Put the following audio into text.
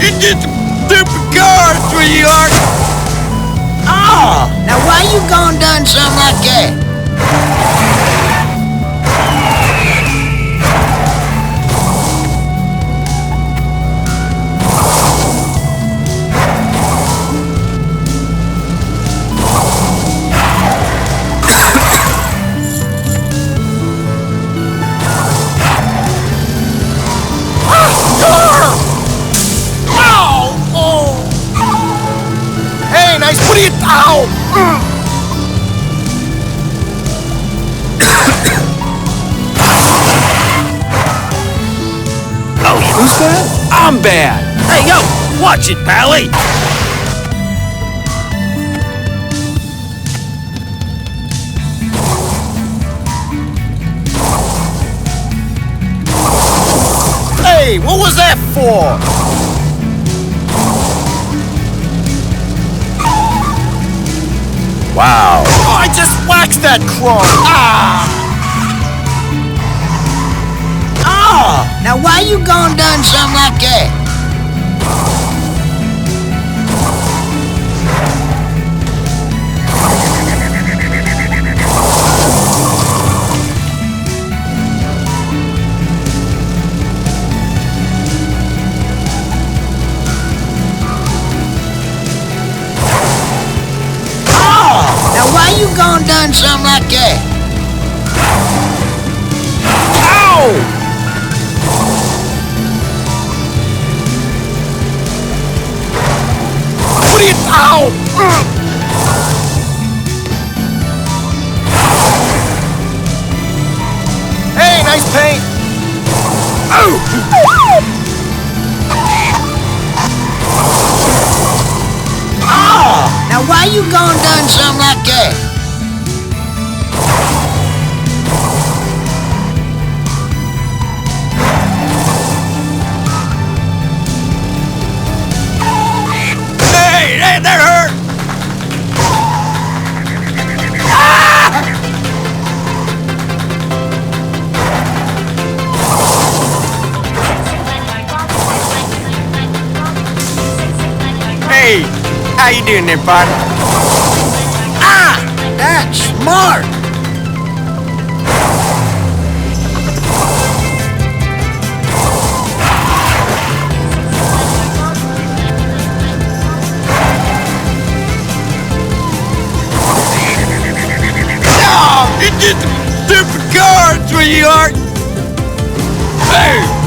You did the stupid car, sweetheart! Oh! Now why you gone done something like that? Nice, put it out! Oh, who's that? I'm bad! Hey, yo! Watch it, Pally! Hey, what was that for? Wow. Oh, I just waxed that crow. Ah! Oh! Now why you gone done something like that? Why you gone done something like that? Ow! Put it out! Hey, nice paint! Oh! Now why you gone done something like that? Hey, that hurt! Ah! Hey, how you doing there, bud? Ah! That's smart! Oh, you did the stupid car, sweetheart! Hey!